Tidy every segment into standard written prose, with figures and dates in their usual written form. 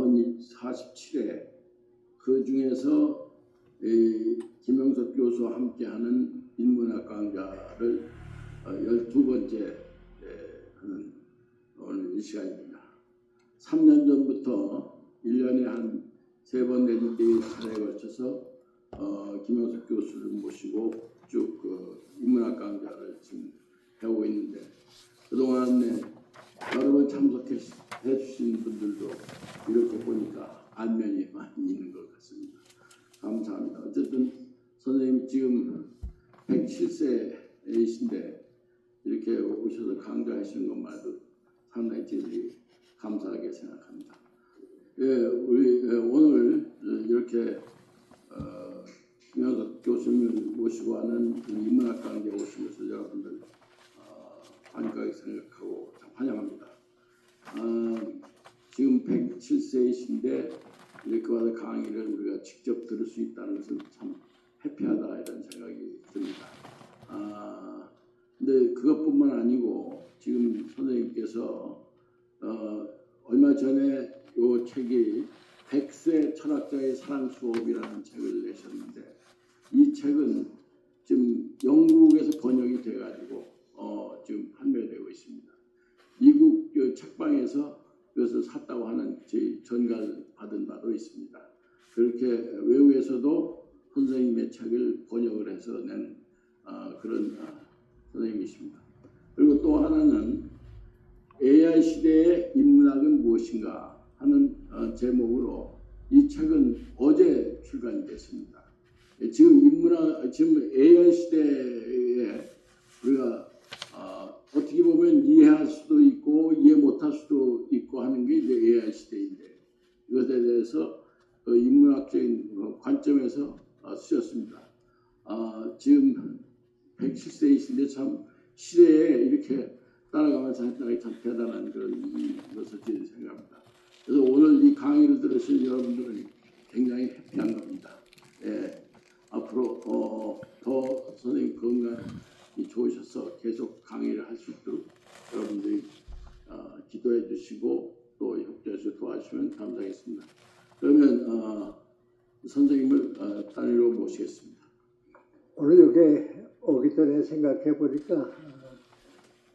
47회 그 중에서 김영석 교수와 함께하는 인문학 강좌를 12번째 하는 오늘 이 시간입니다. 3년 전부터 1년에 한 3번 내지 4차례에 걸쳐서 김영석 교수를 모시고 쭉 인문학 강좌를 지금 해오고 있는데 그동안에 여러 번 참석해 주신 분들도 이렇게 보니까 안면이 많이 있는 것 같습니다. 감사합니다. 어쨌든 선생님 지금 107세이신데 이렇게 오셔서 강좌하시는 것만도 상당히 저희들이 감사하게 생각합니다. 우리 오늘 이렇게 김영석 교수님을 모시고 하는 인문학 강좌에 오신 것을 여러분들 반갑게 생각하고 참 환영합니다. 지금 107세이신데 이렇게 와서 강의를 우리가 직접 들을 수 있다는 것은 참 해피하다 이런 생각이 듭니다. 근데 그것뿐만 아니고 지금 선생님께서 얼마 전에 이 책이 100세 철학자의 사랑 수업이라는 책을 내셨는데 이 책은 지금 영국에서 번역이 돼가지고 지금 판매되고 있습니다. 미국 책방에서 이것을 샀다고 하는 저희 전가를 받은 바도 있습니다. 그렇게 외국에서도 선생님의 책을 번역을 해서 낸 그런 선생님이십니다. 그리고 또 하나는 AI 시대의 인문학은 무엇인가 하는 제목으로 이 책은 어제 출간이 됐습니다. 지금 AI 시대에 우리가 어떻게 보면 이해할 수도 있고 이해 못할 수도 있고 하는 게 이제 AI 시대인데 이것에 대해서 인문학적인 관점에서 쓰셨습니다. 지금 107세이신데 참 시대에 이렇게 따라가면서 했다는 참 대단한 그런 것을 저희 생각합니다. 그래서 오늘 이 강의를 들으신 여러분들은 굉장히 해피한 겁니다. 앞으로 더 선생님 건강이 좋으셔서 계속 강의를 할 수 있도록 여러분들이 기도해 주시고 또 협조해서 도와주시면 감사하겠습니다. 그러면 선생님을 단위로 모시겠습니다. 오늘 여기 오기 전에 생각해 보니까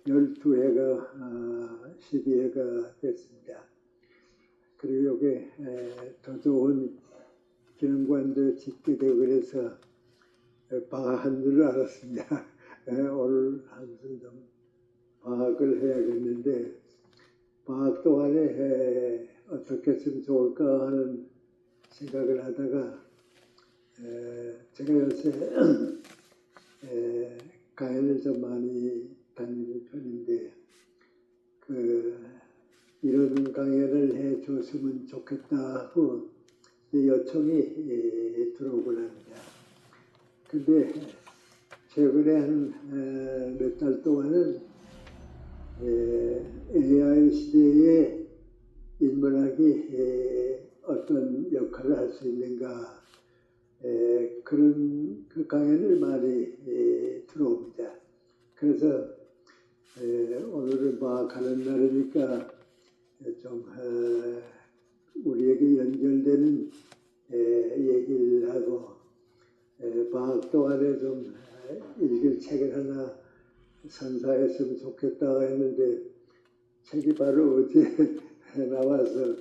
12회가 12회가 됐습니다. 그리고 여기 더 좋은 기념관도 짓게 되고 그래서 방학한 줄 알았습니다. 오늘 한숨 좀 방학을 해야겠는데 방학 동안에 어떻게 했으면 좋을까 하는 생각을 하다가 제가 요새 강연을 좀 많이 다니는 편인데 이런 강연을 해 줬으면 좋겠다 하고 요청이 들어오곤 합니다. 근데 최근에 한 몇 달 동안은 AI 시대에 인문학이 어떤 역할을 할 수 있는가 그런 그 강연을 많이 들어옵니다. 그래서 오늘은 방학하는 날이니까 좀 우리에게 연결되는 얘기를 하고 방학 동안에 좀 읽을 책을 하나 선사했으면 좋겠다 했는데 책이 바로 어제 나와서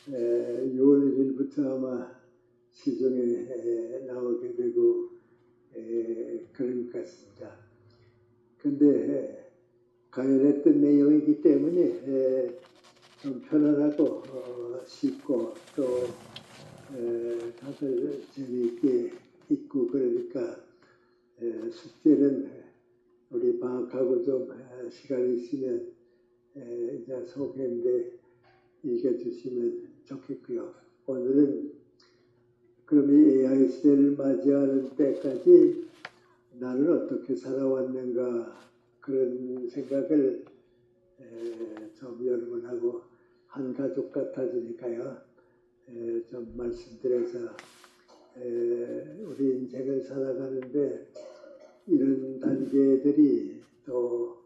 6월 1일부터 아마 시중에 나오게 되고 그런 것 같습니다. 근데 강연했던 내용이기 때문에 좀 편안하고 쉽고 또 다들 재미있게 읽고 그러니까 숙제는 우리 방학하고 좀 시간이 있으면 이제 소개인데 읽어주시면 좋겠고요. 오늘은 그럼 이 AI 시대를 맞이하는 때까지 나는 어떻게 살아왔는가 그런 생각을 좀 여러분하고 한 가족 같아지니까요. 좀 말씀드려서 우리 인생을 살아가는데 이런 단계들이 또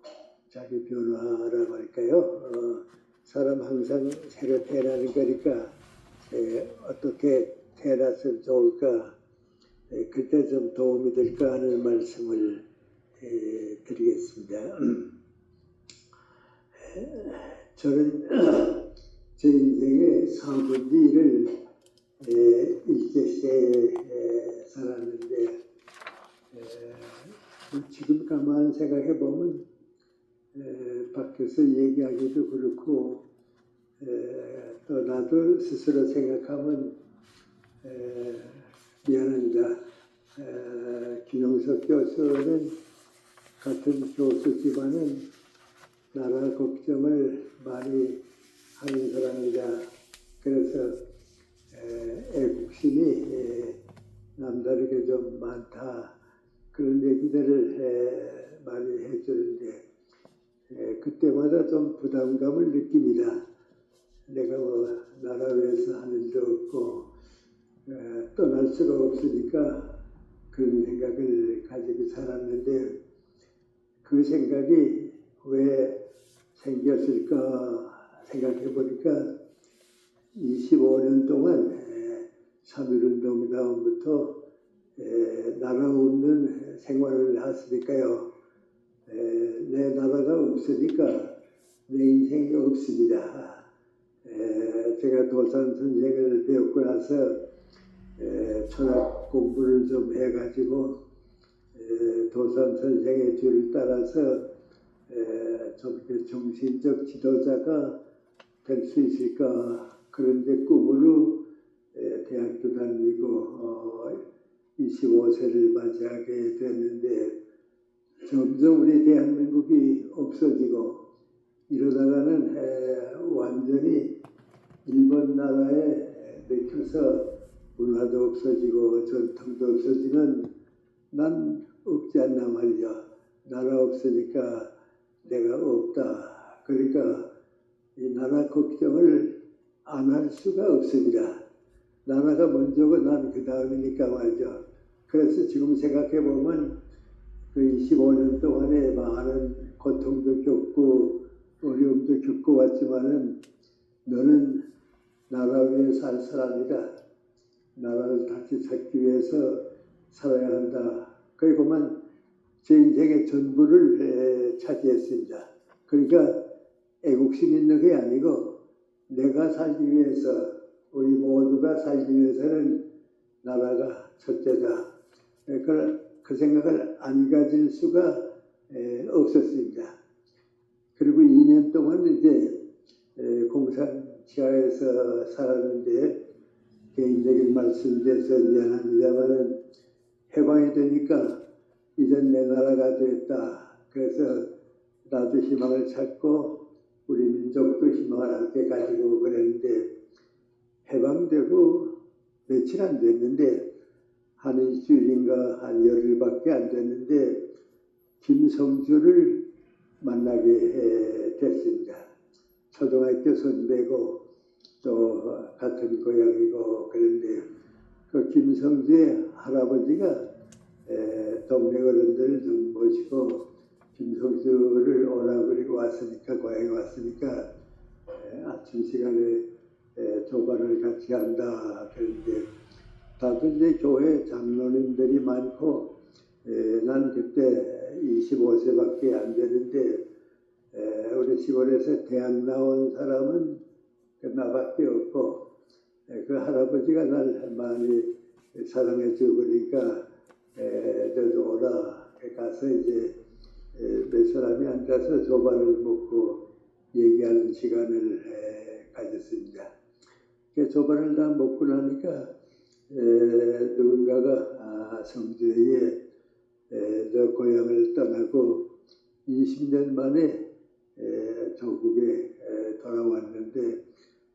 자기 변화라고 할까요? 사람 항상 새로 태어나는 거니까 어떻게 해놨으면 좋을까, 그때 좀 도움이 될까 하는 말씀을 드리겠습니다. 저는 제 인생의 4분의 1을 일제시대에 살았는데, 지금 가만 생각해 보면 밖에서 얘기하기도 그렇고, 또 나도 스스로 생각하면 미안합니다. 김영석 교수는 같은 교수지만은 나라 걱정을 많이 하는 사람이다. 그래서 애국심이 남다르게 좀 많다. 그런 얘기들을 많이 해주는데 그때마다 좀 부담감을 느낍니다. 내가 뭐 나라 위해서 하는 일도 없고 떠날 수가 없으니까 그런 생각을 가지고 살았는데 그 생각이 왜 생겼을까 생각해 보니까 25년 동안 3.1운동 다음부터 나라 없는 생활을 했으니까요. 내 나라가 없으니까 내 인생이 없습니다. 제가 도산 선생을 배우고 나서 철학 공부를 좀 해가지고 도산 선생의 뒤를 따라서 좀 정신적 지도자가 될 수 있을까. 그런데 꿈으로 대학도 다니고 25세를 맞이하게 됐는데 점점 우리 대한민국이 없어지고 이러다가는 완전히 일본 나라에 맥혀서 문화도 없어지고 전통도 없어지는 난 없지 않나 말이죠. 나라 없으니까 내가 없다. 그러니까 이 나라 걱정을 안 할 수가 없습니다. 나라가 먼저고 난 그 다음이니까 말이죠. 그래서 지금 생각해 보면 그 25년 동안에 많은 고통도 겪고 어려움도 겪고 왔지만은 너는 나라 위에 살 사람이다. 나라를 다시 찾기 위해서 살아야 한다. 그리고만 제 인생의 전부를 차지했습니다. 그러니까 애국심 있는 게 아니고 내가 살기 위해서 우리 모두가 살기 위해서는 나라가 첫째다. 그 생각을 안 가질 수가 없었습니다. 그리고 2년 동안 이제 공산 지하에서 살았는데 개인적인 말씀드려서 미안합니다만은 해방이 되니까 이젠 내 나라가 됐다. 그래서 나도 희망을 찾고 우리 민족도 희망을 함께 가지고 그랬는데 해방되고 며칠 안 됐는데 한 일주일인가 한 열흘밖에 안 됐는데 김성주를 만나게 됐습니다. 초등학교 선배고 또 같은 고향이고 그런데 그 김성주의 할아버지가 동네 어른들을 좀 모시고 김성주를 오라버리고 왔으니까 고향에 왔으니까 아침 시간에 조반을 같이 한다. 그런데 다들 이제 교회 장로님들이 많고 난 그때 25세밖에 안 되는데 우리 시골에서 대학 나온 사람은 나밖에 없고 그 할아버지가 날 많이 사랑해 주고 그러니까 너도 오라. 가서 이제 몇 사람이 앉아서 조반을 먹고 얘기하는 시간을 가졌습니다. 그 조반을 다 먹고 나니까 누군가가 성주에 저 고향을 떠나고 20년 만에 조국에 돌아왔는데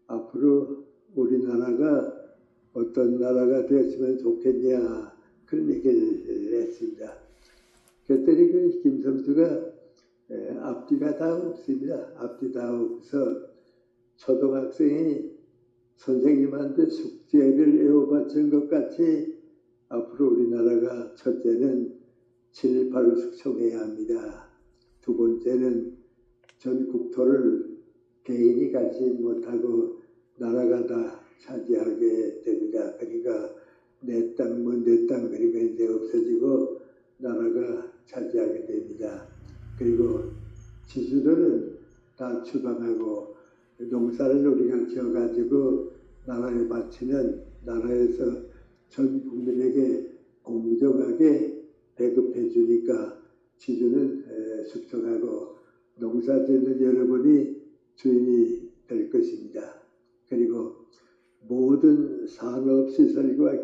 앞으로 우리나라가 어떤 나라가 되었으면 좋겠냐 그런 얘기를 했습니다. 그랬더니 그 김성주가 앞뒤가 다 없습니다. 앞뒤 다 없어서 초등학생이 선생님한테 숙제를 외워바친 것 같이 앞으로 우리나라가 첫째는 친일파를 숙청해야 합니다. 두 번째는 전 국토를 개인이 가지 못하고 나라가 다 차지하게 됩니다. 그러니까 내 땅, 내 땅, 그러니까 이제 없어지고 나라가 차지하게 됩니다. 그리고 지주들은 다 추방하고 농사를 우리가 지어가지고 나라에 바치면 나라에서 전 국민에게 공정하게 배급해 주니까 지주는 숙성하고 농사짓는 여러분이 주인이 될 것입니다. 그리고 모든 산업시설과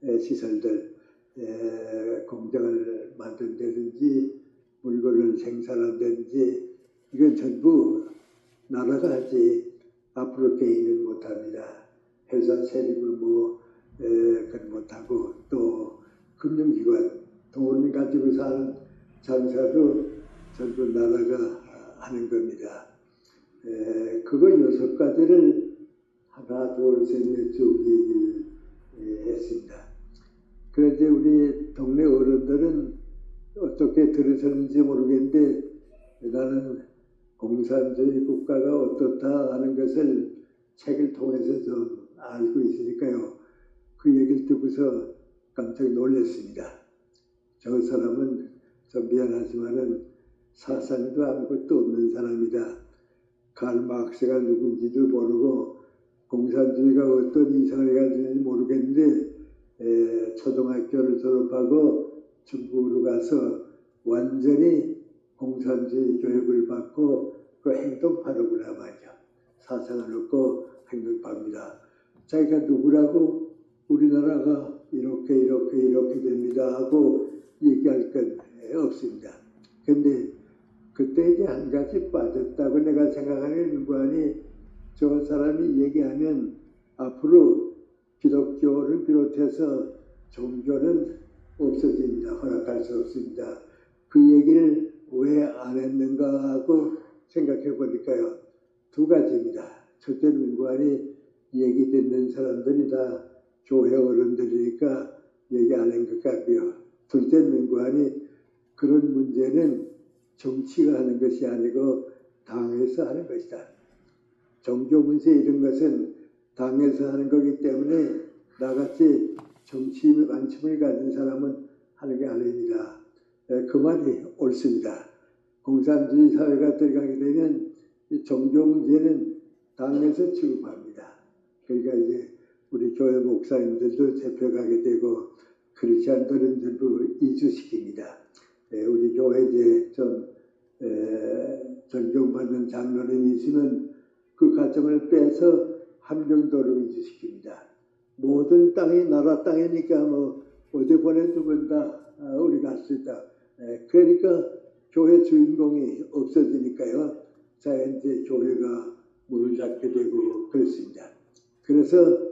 경제시설들, 공장을 만든다든지 물건을 생산한다든지 이건 전부 나라가 하지 앞으로 개인은 못합니다. 회사 세립을 그건 못하고 또 금융기관, 돈 가지고 사는 장사도 전부 나라가 하는 겁니다. 그거 6가지를 하나, 둘, 셋, 넷 쭉 얘기했습니다. 그런데 우리 동네 어른들은 어떻게 들으셨는지 모르겠는데 나는 공산주의 국가가 어떻다 하는 것을 책을 통해서 좀 알고 있으니까요. 그 얘기를 듣고서 깜짝 놀랐습니다. 저 사람은 좀 미안하지만은 사상도 아무것도 없는 사람이다. 칼 마크스가 누군지도 모르고 공산주의가 어떤 이상을 가지는지 모르겠는데 초등학교를 졸업하고 중국으로 가서 완전히 공산주의 교육을 받고 그 행동파로구나 말이죠. 사상을 얻고 행동파입니다. 자기가 누구라고 우리나라가 이렇게 됩니다 하고 얘기할 건 없습니다. 근데 그때 이제 한 가지 빠졌다고 내가 생각하는 인관이 저 사람이 얘기하면 앞으로 기독교를 비롯해서 종교는 없어집니다. 허락할 수 없습니다. 그 얘기를 왜 안 했는가 하고 생각해 보니까요. 2가지입니다. 첫째는 인관이 얘기 듣는 사람들이 다 교회 어른들이니까 얘기 안 한 것 같고요. 둘째는 인관이 그런 문제는 정치가 하는 것이 아니고 당에서 하는 것이다. 종교 문제 이런 것은 당에서 하는 거기 때문에 나같이 정치에 관심을 가진 사람은 하는 게 아닙니다. 그 말이 옳습니다. 공산주의 사회가 들어가게 되면 이 종교 문제는 당에서 취급합니다. 그러니까 이제 우리 교회 목사님들도 잡혀가게 되고 크리스찬들은 전부 이주시킵니다. 우리 교회 이제 좀 존경받는 장로님이 있으면 그 가정을 빼서 함경도로 이주시킵니다. 모든 땅이 나라 땅이니까 어디 보내주면 다 우리 갈 수 있다. 그러니까 교회 주인공이 없어지니까요. 자 이제 교회가 문을 닫게 되고 그렇습니다. 그래서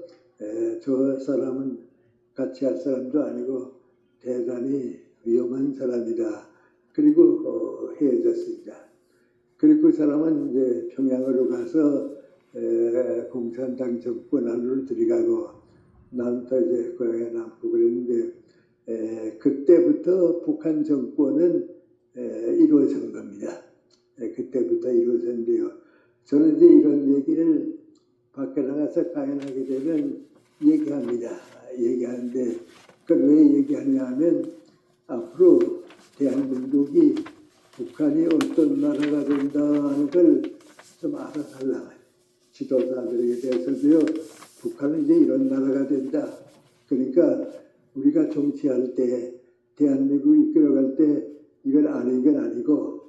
저 사람은 같이 할 사람도 아니고 대단히 위험한 사람이다. 그리고 헤어졌습니다. 그리고 그 사람은 이제 평양으로 가서 공산당 정권 안으로 들어가고 나는 또 이제 고향에 남고 그랬는데 그때부터 북한 정권은 이루어진 겁니다. 그때부터 이루어졌는데요. 저는 이제 이런 얘기를 밖에 나가서 강연하게 되면 얘기합니다. 얘기하는데 그걸 왜 얘기하냐 하면 앞으로 대한민국이 북한이 어떤 나라가 된다 하는 걸 좀 알아달라. 지도자들에게 대해서도요. 북한은 이제 이런 나라가 된다. 그러니까 우리가 정치할 때 대한민국을 이끌어갈 때 이건 아닌 건 아니고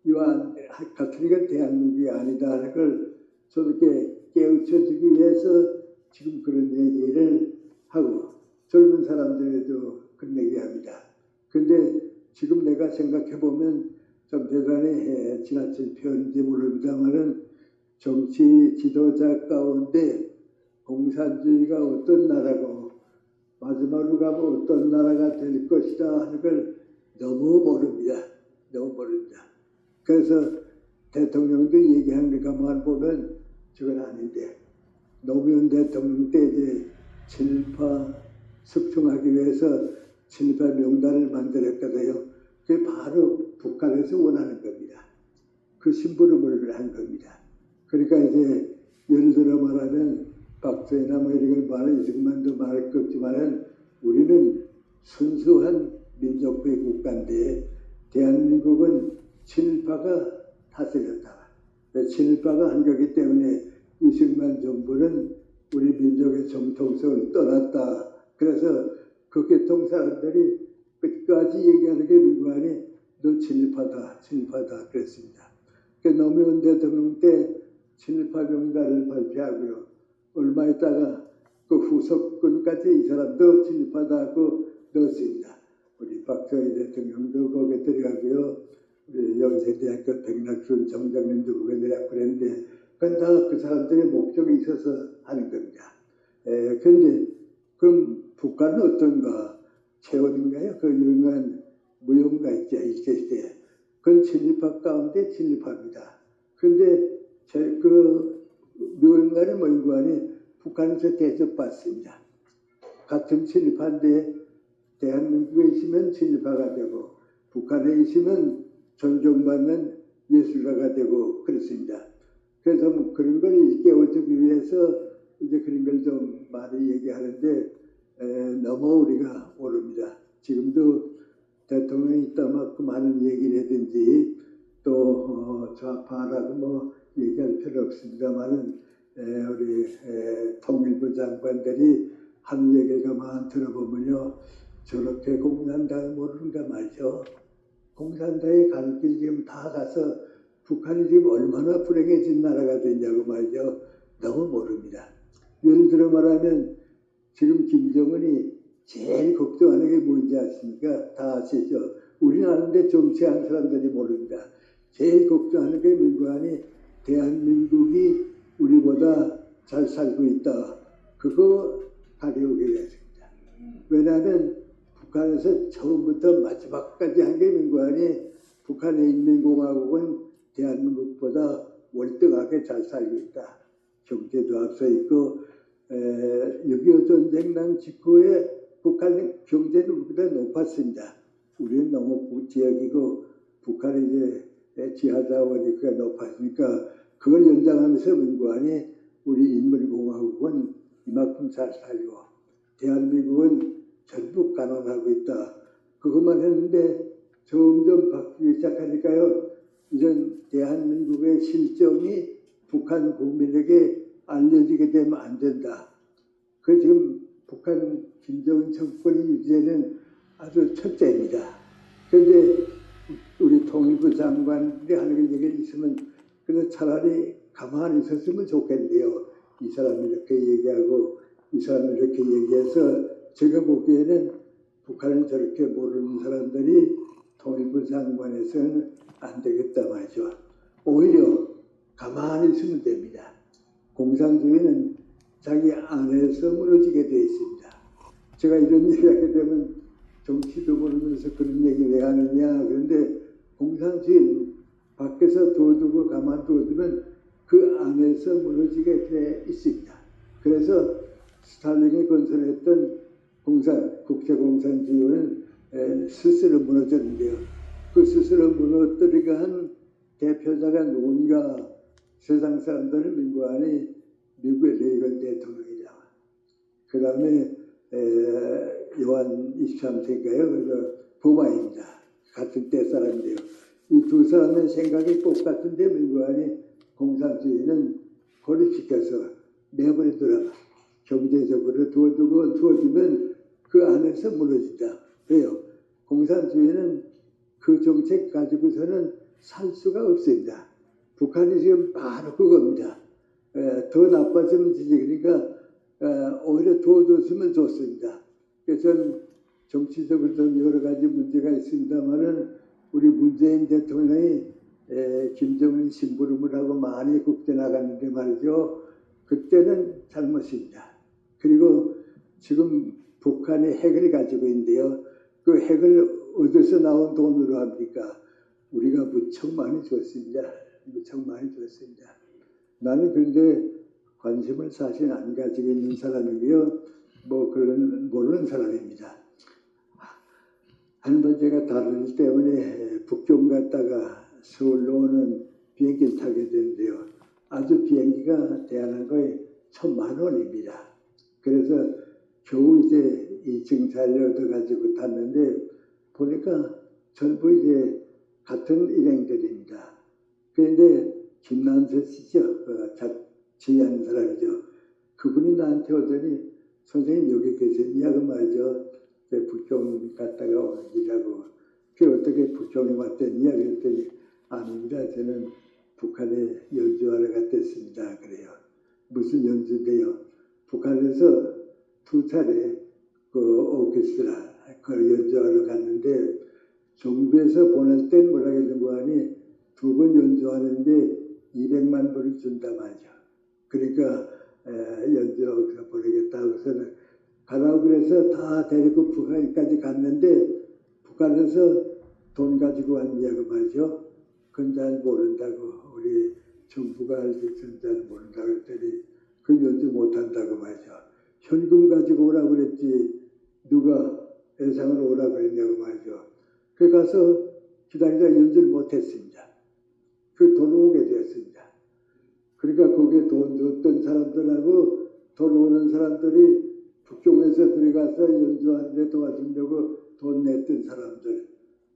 이와 같은 건 대한민국이 아니다 하는 걸 저렇게 깨우쳐주기 위해서 지금 그런 얘기를 하고 젊은 사람들에도 그런 얘기합니다. 근데 지금 내가 생각해보면 좀 대단히 지나친 표현인지 모릅니다만은 정치 지도자 가운데 공산주의가 어떤 나라고 마지막으로 가면 어떤 나라가 될 것이다 하는 걸 너무 모릅니다. 너무 모릅니다. 그래서 대통령도 얘기하는 거 가만 보면 저건 아닌데 노무현 대통령 때 이제 친일파 석중하기 위해서 친일파 명단을 만들었거든요. 그게 바로 북한에서 원하는 겁니다. 그 심부름을 한 겁니다. 그러니까 이제 예를 들어 말하면 박정희나 뭐 이런 걸 말할 이승만도 말할 것 없지만은 우리는 순수한 민족주의 국가인데 대한민국은 친일파가 다스렸다. 친일파가 한 거기 때문에 이승만 정부는 우리 민족의 정통성을 떠났다. 그래서 그 계통 사람들이 끝까지 얘기하는 게 민관이 너 친일파다, 친일파다 그랬습니다. 노무현 대통령 때 친일파 명단을 발표하고요. 얼마 있다가 그 후속권까지 이 사람도 친일파다고 넣었습니다. 우리 박정희 대통령도 거기에 들어가고요. 우리 연세대학교 백낙준 정장님도 거기에 들어가고 그랬는데 그건 다 그 사람들의 목적이 있어서 하는 겁니다. 그런데 그럼 북한은 어떤가? 최원인가요? 그 유명한 무용가 있죠. 일제시대. 그건 친일파 가운데 친일파입니다. 그런데 그 무용가는 뭐인가니 북한에서 대접받습니다. 같은 친일파인데 대한민국에 있으면 친일파가 되고 북한에 있으면 존경받는 예술가가 되고 그렇습니다. 그래서 뭐 그런 걸 일깨워주기 위해서 이제 그런 걸 좀 많이 얘기하는데 너무 우리가 모릅니다. 지금도 대통령이 이따만큼 많은 얘기를 하든지 또 좌파라고 뭐 얘기할 필요 없습니다만은 우리 통일부 장관들이 하는 얘기를 가만 들어보면요. 저렇게 공산당을 모르는가 말이죠. 공산당에 가는 길 지금 다 가서 북한이 지금 얼마나 불행해진 나라가 됐냐고 말이죠. 너무 모릅니다. 예를 들어 말하면 지금 김정은이 제일 걱정하는 게 뭔지 아십니까? 다 아시죠? 우리는 아는데 정치하는 사람들이 모릅니다. 제일 걱정하는 게 민관이 대한민국이 우리보다 잘 살고 있다. 그거 가려우게 됐습니다. 왜냐하면 북한에서 처음부터 마지막까지 한 게 민관이 북한의 인민공화국은 대한민국보다 월등하게 잘 살고 있다. 경제도 앞서 있고 6.25 전쟁 난 직후에 북한 경제는 우리보다 높았습니다. 우리는 농업 지역이고 북한이 이제 지하자원이 그가 높았으니까 그걸 연장하면서 민관이 우리 인민공화국은 이만큼 잘 살고 대한민국은 전부 가난하고 있다. 그것만 했는데 점점 바뀌기 시작하니까요. 이런 대한민국의 실정이 북한 국민에게 알려지게 되면 안 된다. 그 지금 북한 김정은 정권이 유지되는 아주 첫째입니다. 그런데 우리 통일부 장관이 하는 얘기가 있으면 그래서 차라리 가만히 있었으면 좋겠는데요. 이 사람이 이렇게 얘기하고 이 사람이 이렇게 얘기해서 제가 보기에는 북한은 저렇게 모르는 사람들이 통일부 장관에서는 안 되겠다 말이죠. 오히려 가만히 있으면 됩니다. 공산주의는 자기 안에서 무너지게 되어 있습니다. 제가 이런 얘기하게 되면 정치도 모르면서 그런 얘기 왜 하느냐. 그런데 공산주의는 밖에서 둬두고 가만두면 그 안에서 무너지게 되어 있습니다. 그래서 스탈린이 건설했던 국제공산주의는 스스로 무너졌는데요. 그 스스로 무너뜨리게 한 대표자가 누군가 세상 사람들은 민관이 미국의 레이건 대통령이다. 그 다음에 요한 23세인가요? 그래서 부마입니다. 같은 때 사람인데요. 이 두 사람의 생각이 똑같은데 민관이 공산주의는 고립시켜서 내버려두라. 경제적으로 두어두면 그 안에서 무너진다. 왜요? 공산주의는 그 정책 가지고서는 살 수가 없습니다. 북한이 지금 바로 그겁니다. 더 나빠지면 되지. 그러니까 오히려 도와줬으면 좋습니다. 그래서 저는 정치적으로도 여러 가지 문제가 있습니다만은 우리 문재인 대통령이 김정은 심부름을 하고 많이 국제 나갔는데 말이죠. 그때는 잘못입니다. 그리고 지금 북한이 핵을 가지고 있는데요. 그 핵을 어디서 나온 돈으로 합니까? 우리가 무척 많이 줬습니다. 무척 많이 줬습니다. 나는 그런데 관심을 사실 안 가지고 있는 사람이고요. 뭐 그런 모르는 사람입니다. 한 번 제가 다른 일 때문에 북경 갔다가 서울로 오는 비행기를 타게 됐는데요. 아주 비행기가 대한항공에 1,000,000원입니다. 그래서 겨우 이제 2층 자리를 얻어가지고 탔는데 보니까 전부 이제 같은 일행들입니다. 그런데 김난세 씨죠. 지휘하는 사람이죠. 그분이 나한테 오더니 선생님 여기 계셨냐고 말이죠. 북경 갔다가 일하고 그 어떻게 북경에 왔더냐 그랬더니 아닙니다. 저는 북한에 연주하러 갔댔습니다. 그래요. 무슨 연주인데요? 북한에서 2차례 그 오케스트라 그걸 연주하러 갔는데 정부에서 보낼 땐 뭐라 그러는 거 아니 2번 연주하는데 200만 불을 준다 말이죠. 그러니까 연주하고 보내겠다 하고서는 가라고 그래서 다 데리고 북한까지 갔는데 북한에서 돈 가지고 왔냐고 말이죠. 그건 잘 모른다고 우리 정부가 알겠으면 잘 모른다고 그랬더니 그 연주 못한다고 말이죠. 현금 가지고 오라고 그랬지 누가 예상을 오라고 그랬냐고 말이죠. 그 가서 기다리다 연주를 못했습니다. 그 돈 오게 되었습니다. 그러니까 거기에 돈 줬던 사람들하고 돈 오는 사람들이 북경에서 들어가서 연주하는데 도와주려고 돈 냈던 사람들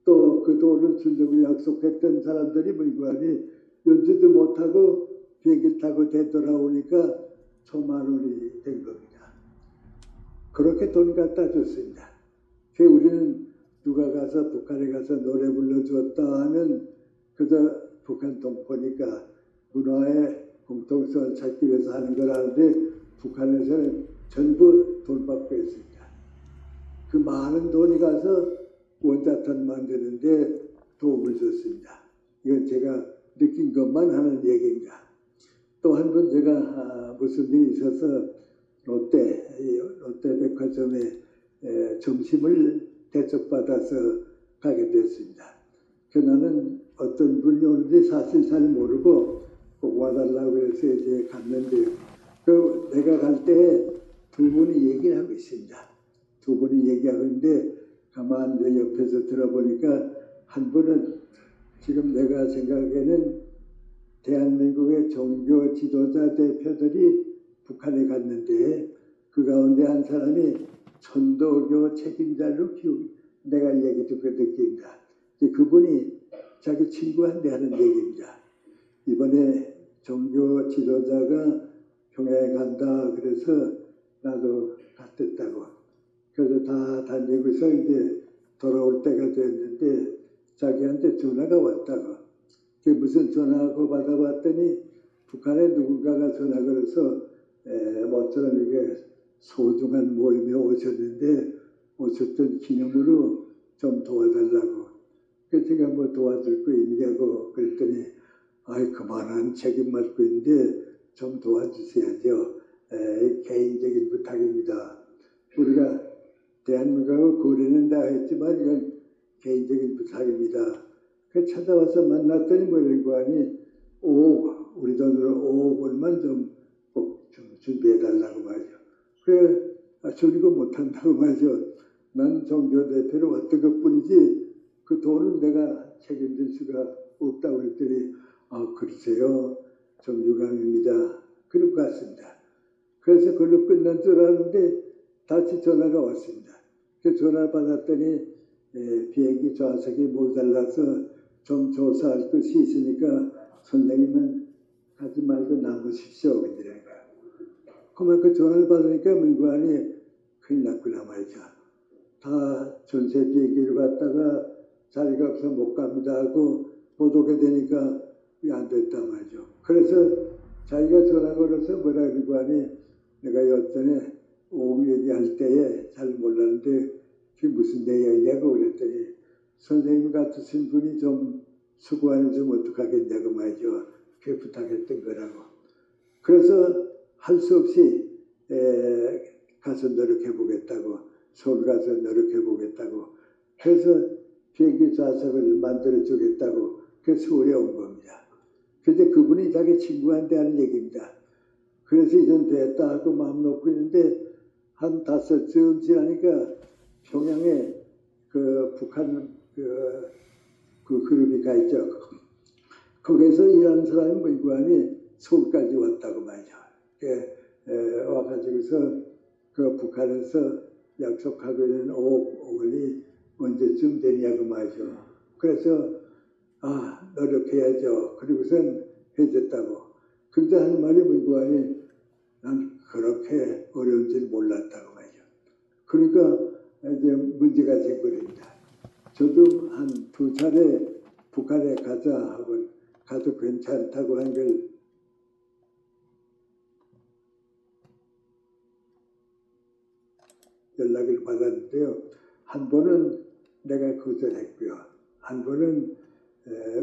또 그 돈을 주려고 약속했던 사람들이 물건이 연주도 못하고 비행기 타고 되돌아오니까 1,000,000원이 된 겁니다. 그렇게 돈 갖다 줬습니다. 우리는 누가 가서 북한에 가서 노래 불러주었다 하면 그저 북한 동포니까 문화의 공통성을 찾기 위해서 하는 거라는데 북한에서는 전부 돈 받고 있습니다. 그 많은 돈이 가서 원자탄 만드는데 도움을 줬습니다. 이건 제가 느낀 것만 하는 얘기입니다. 또 한 번 제가 무슨 일이 있어서 롯데백화점에 점심을 대접받아서 가게 됐습니다. 나는 어떤 분이 오는데 사실 잘 모르고 꼭 와달라고 해서 이제 갔는데 내가 갈 때 2분이 얘기를 하고 있습니다. 2분이 얘기하고 있는데 가만 내 옆에서 들어보니까 한 분은 지금 내가 생각에는 대한민국의 종교 지도자 대표들이 북한에 갔는데 그 가운데 한 사람이 천도교 책임자로 내가 얘기 듣고 느낍니다. 그분이 자기 친구한테 하는 얘기입니다. 이번에 종교 지도자가 평양에 간다 그래서 나도 갔댔다고. 그래서 다 다니고서 이제 돌아올 때가 됐는데 자기한테 전화가 왔다고. 그게 무슨 전화하고 받아봤더니 북한에 누군가가 전화 걸어서 모처럼 이게 소중한 모임에 오셨는데 오셨던 기념으로 좀 도와달라고. 그래서 제가 뭐 도와줄 거 있냐고 그랬더니 아이 그만한 책임 맡고 있는데 좀 도와주셔야죠. 개인적인 부탁입니다. 우리가 대한민국하고 거래는 다 했지만 이건 개인적인 부탁입니다. 그 찾아와서 만났더니 뭐 이런 거 아니 우리 돈으로 5억 원만 좀 꼭 좀 준비해달라고 말이죠. 그래 줄이고 못한다고 말이죠. 난 종교 대표로 왔던 것뿐이지 그 돈은 내가 책임질 수가 없다고 했더니 그러세요. 좀 유감입니다. 그러고 갔습니다. 그래서 그걸로 끝난 줄 알았는데 다시 전화가 왔습니다. 그 전화를 받았더니 비행기 좌석이 모자라서 좀 조사할 것이 있으니까 선생님은 가지 말고 남으십시오. 그러면 그 전화를 받으니까 민관이 큰일 났구나 말이죠. 다 전세 비행기를 갔다가 자리가 없어 못 갑니다 하고 못 오게 되니까 안 됐단 말이죠. 그래서 자기가 전화 걸어서 뭐라 그러고 하니 내가 여전에 5억 얘기할 때에 잘 몰랐는데 그게 무슨 내용이냐고 그랬더니 선생님 같으신 분이 좀 수고하는 좀 어떡하겠냐고 말이죠. 그게 부탁했던 거라고. 그래서 할 수 없이 가서 노력해보겠다고 서울 가서 노력해보겠다고 그래서 비행기 좌석을 만들어주겠다고 그래서 서울에 온 겁니다. 그런데 그분이 자기 친구한테 하는 얘기입니다. 그래서 이젠 됐다 하고 마음 놓고 있는데 한 5쯤 지나니까 평양에 그 북한 그 그룹이 가 있죠. 거기서 일하는 사람이 뭐이고 하니 서울까지 왔다고 말이죠. 와가지고서 그 북한에서 약속하고 있는 5억 원이 언제쯤 되냐고 말이죠. 그래서 노력해야죠. 그리고선 해줬다고. 근데 하는 말이 뭐니? 난 그렇게 어려운 줄 몰랐다고 말이죠. 그러니까 이제 문제가 생깁니다. 저도 한 2차례 북한에 가자 하고 가도 괜찮다고 한 걸 연락을 받았는데요. 한 번은 내가 거절했고요. 한 번은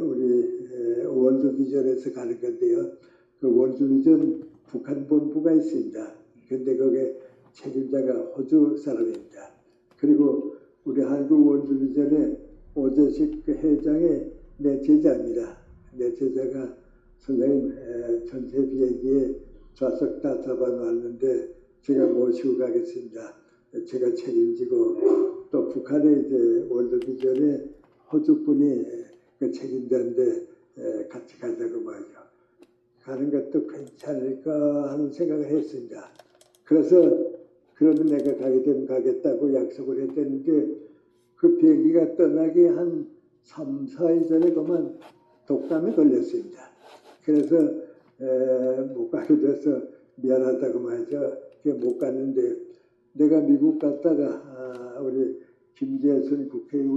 우리 월드비전에서 가는 건데요. 그 월드비전 북한 본부가 있습니다. 근데 거기에 책임자가 호주 사람입니다. 그리고 우리 한국 월드비전의 오재식 그 회장의 내 제자입니다. 내 제자가 선생님 전체 비행기에 좌석 다 잡아놨는데 제가 모시고 가겠습니다. 제가 책임지고 또 북한의 이제 월드비전의 호주 분이 그 책임자인데 같이 가자고 말이죠. 가는 것도 괜찮을까 하는 생각을 했습니다. 그래서 그러면 내가 가게 되면 가겠다고 약속을 했는데 그 비행기가 떠나기 한 3, 4일 전에 그만 독감에 걸렸습니다. 그래서 못 가게 돼서 미안하다고 말이죠. 못 갔는데 내가 미국 갔다가 우리 김재순 국회의원